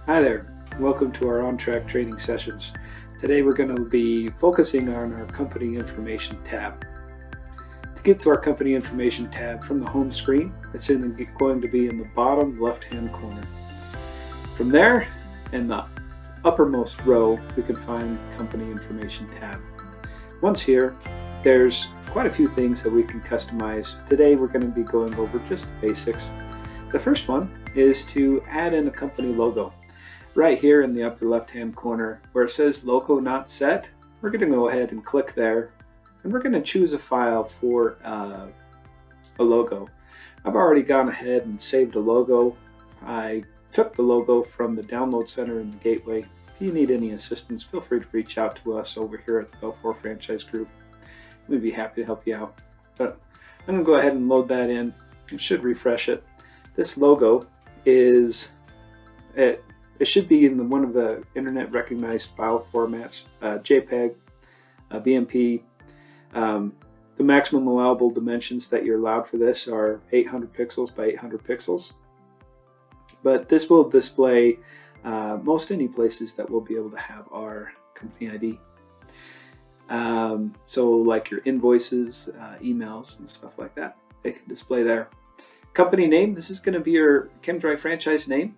Hi there, welcome to our Ontrack training sessions. Today we're going to be focusing on our company information tab. To get to our company information tab from the home screen, it's going to be in the bottom left hand corner. From there, in the uppermost row, we can find the company information tab. Once here, there's quite a few things that we can customize. Today we're going to be going over just the basics. The first one is to add in a company logo. Right here in the upper left hand corner where it says logo not set, we're going to go ahead and click there, and we're going to choose a file for a logo. I've already gone ahead and saved a logo. I took the logo from the download center in the gateway. If you need any assistance, feel free to reach out to us over here at the Belfour Franchise Group. We'd be happy to help you out. But I'm going to go ahead and load that in. It should refresh it. This logo is it should be in one of the internet recognized file formats, JPEG, BMP. The maximum allowable dimensions that you're allowed for this are 800 pixels by 800 pixels. But this will display most any places that we'll be able to have our company ID. So like your invoices, emails, and stuff like that, they can display there. Company name, this is going to be your ChemDry franchise name.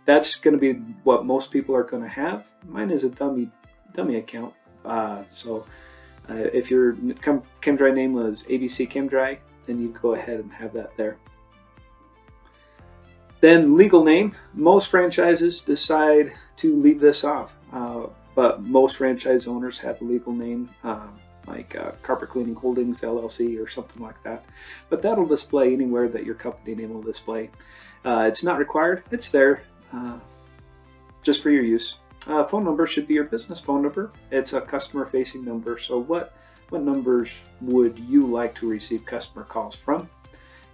That's going to be what most people are going to have. Mine is a dummy account. If your ChemDry name was ABC ChemDry, then you go ahead and have that there. Then legal name. Most franchises decide to leave this off, but most franchise owners have a legal name, like Carpet Cleaning Holdings LLC or something like that. But that'll display anywhere that your company name will display. It's not required. It's there. Just for your use. Phone number should be your business phone number. It's a customer facing number, so what numbers would you like to receive customer calls from?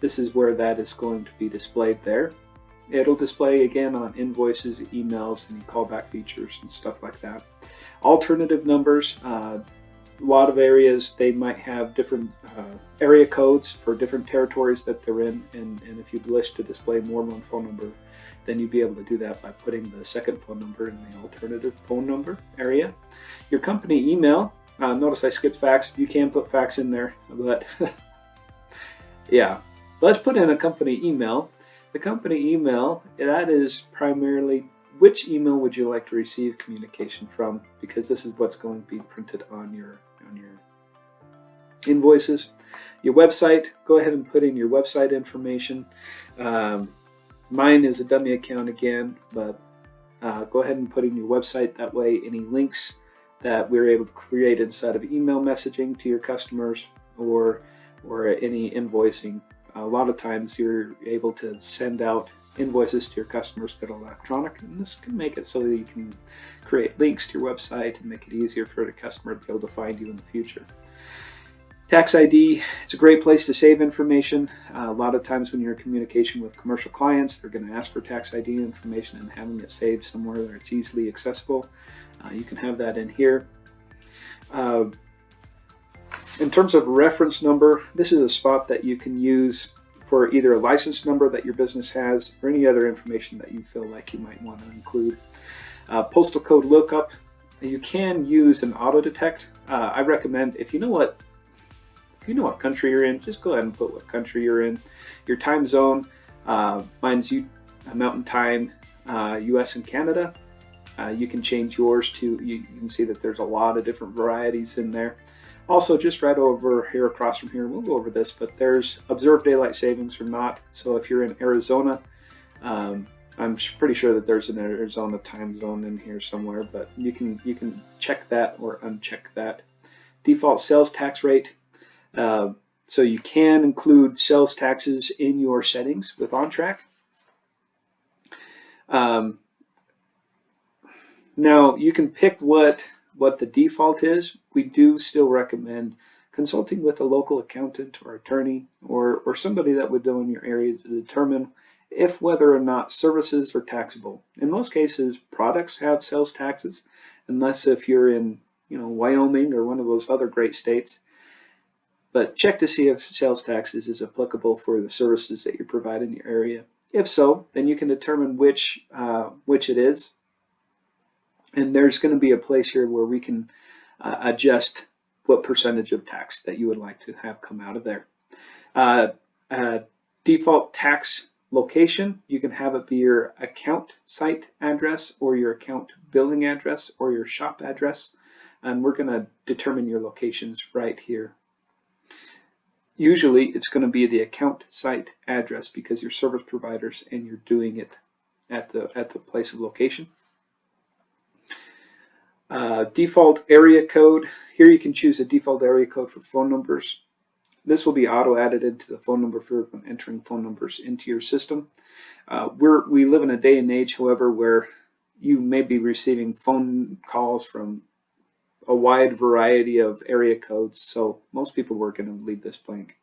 This is where that is going to be displayed there. It'll display again on invoices, emails, and callback features and stuff like that. Alternative numbers. A lot of areas, they might have different area codes for different territories that they're in, and if you wish to display more than one phone number, then you'd be able to do that by putting the second phone number in the alternative phone number area. Your company email, notice I skipped fax. You can put fax in there, but yeah. Let's put in a company email. The company email, that is primarily which email would you like to receive communication from, because this is what's going to be printed on your invoices. Your website, go ahead and put in your website information. Mine is a dummy account again, but go ahead and put in your website. That way any links that we're able to create inside of email messaging to your customers or any invoicing. A lot of times you're able to send out invoices to your customers that are electronic, and this can make it so that you can create links to your website and make it easier for the customer to be able to find you in the future. Tax ID, it's a great place to save information. A lot of times when you're in communication with commercial clients, they're going to ask for tax ID information, and having it saved somewhere where it's easily accessible, you can have that in here. In terms of reference number, this is a spot that you can use for either a license number that your business has or any other information that you feel like you might want to include. Postal code lookup, you can use an auto detect. I recommend, if you know what country you're in, just go ahead and put what country you're in. Your time zone, mine's Mountain Time, US and Canada. You can change yours to, you can see that there's a lot of different varieties in there. Also, just right over here across from here, we'll go over this, but there's observed daylight savings or not. So if you're in Arizona, I'm pretty sure that there's an Arizona time zone in here somewhere, but you can check that or uncheck that. Default sales tax rate. So you can include sales taxes in your settings with Ontrack. Now you can pick what the default is. We do still recommend consulting with a local accountant or attorney or somebody that would know in your area to determine if whether or not services are taxable. In most cases, products have sales taxes, unless if you're in Wyoming or one of those other great states. But check to see if sales taxes is applicable for the services that you provide in your area. If so, then you can determine which it is. And there's going to be a place here where we can adjust what percentage of tax that you would like to have come out of there. Default tax location, you can have it be your account site address or your account billing address or your shop address. And we're going to determine your locations right here. Usually it's going to be the account site address because you're service providers and you're doing it at the place of location. Default area code. Here you can choose a default area code for phone numbers. This will be auto added into the phone number field when entering phone numbers into your system. We live in a day and age, however, where you may be receiving phone calls from a wide variety of area codes, so most people were going to leave this blank.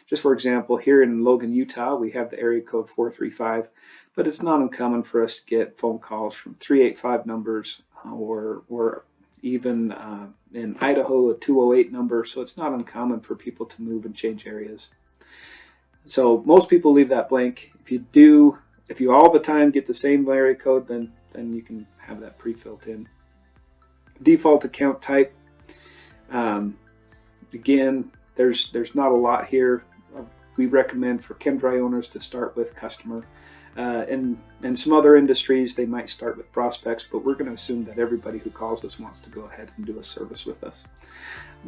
Just for example, here in Logan, Utah, we have the area code 435, but it's not uncommon for us to get phone calls from 385 numbers or even in Idaho, a 208 number, so it's not uncommon for people to move and change areas. So most people leave that blank. If you all the time get the same area code, then you can have that pre-filled in. Default account type. Again, there's not a lot here. We recommend for chem-dry owners to start with customer. And some other industries, they might start with prospects, but we're going to assume that everybody who calls us wants to go ahead and do a service with us.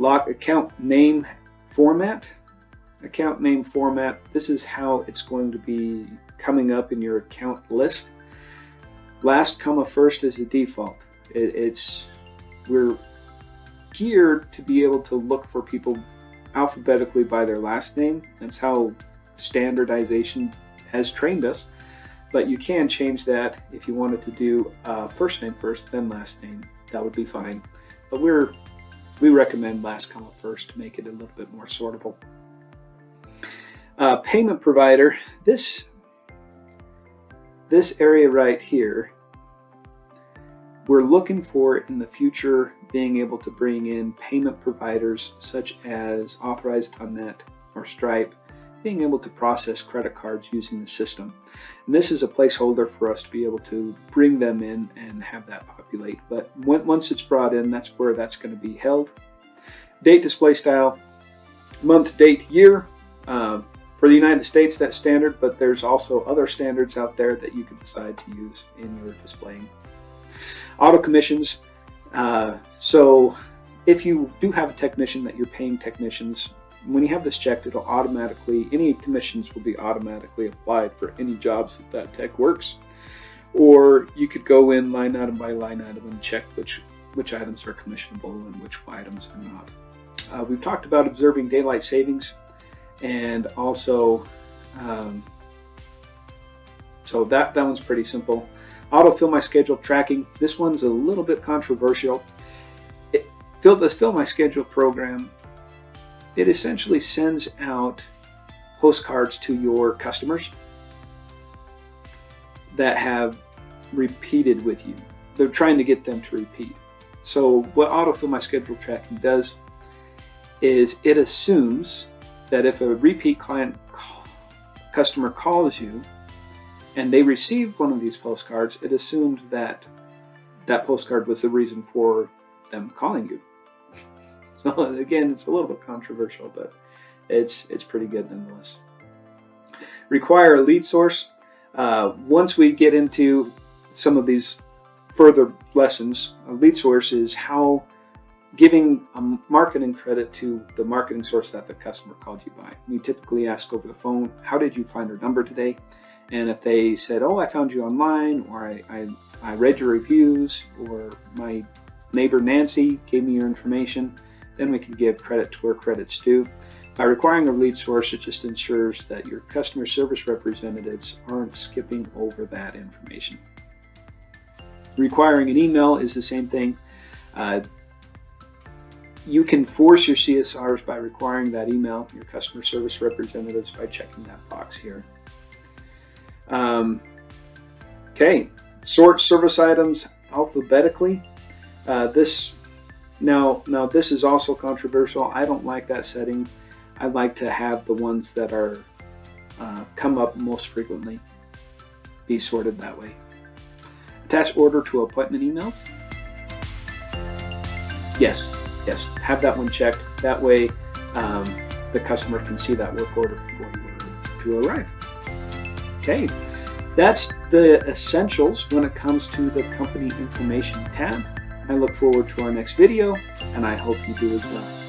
Account name format. Account name format. This is how it's going to be coming up in your account list. Last comma first is the default. We're geared to be able to look for people alphabetically by their last name. That's how standardization has trained us. But you can change that if you wanted to do first name first, then last name. That would be fine. But we recommend last comma first to make it a little bit more sortable. Payment provider. This area right here, we're looking for in the future being able to bring in payment providers such as Authorized.net or Stripe, being able to process credit cards using the system. And this is a placeholder for us to be able to bring them in and have that populate. But once it's brought in, that's where that's going to be held. Date display style, month, date, year. For the United States, that's standard, but there's also other standards out there that you can decide to use in your displaying. Auto commissions. So if you do have a technician that you're paying technicians, when you have this checked, it'll automatically, any commissions will be automatically applied for any jobs that tech works. Or you could go in line item by line item and check which items are commissionable and which items are not. We've talked about observing daylight savings, and also, so that one's pretty simple. Auto fill my schedule tracking. This one's a little bit controversial. This Fill My Schedule program, it essentially sends out postcards to your customers that have repeated with you. They're trying to get them to repeat. So what Auto Fill My Schedule tracking does is it assumes that if a repeat customer calls you and they received one of these postcards, it assumed that that postcard was the reason for them calling you. So again, it's a little bit controversial, but it's pretty good nonetheless. Require a lead source. Once we get into some of these further lessons, a lead source is how giving a marketing credit to the marketing source that the customer called you by. We typically ask over the phone, how did you find our number today? And if they said, oh, I found you online, or I read your reviews, or my neighbor Nancy gave me your information, then we can give credit to where credit's due. By requiring a lead source, it just ensures that your customer service representatives aren't skipping over that information. Requiring an email is the same thing. You can force your CSRs by requiring that email, your customer service representatives, by checking that box here. Okay, sort service items alphabetically. This is also controversial. I don't like that setting. I like to have the ones that are come up most frequently. be sorted that way. Attach order to appointment emails. Yes, have that one checked. That way the customer can see that work order before you arrive. Okay, that's the essentials when it comes to the company information tab. I look forward to our next video, and I hope you do as well.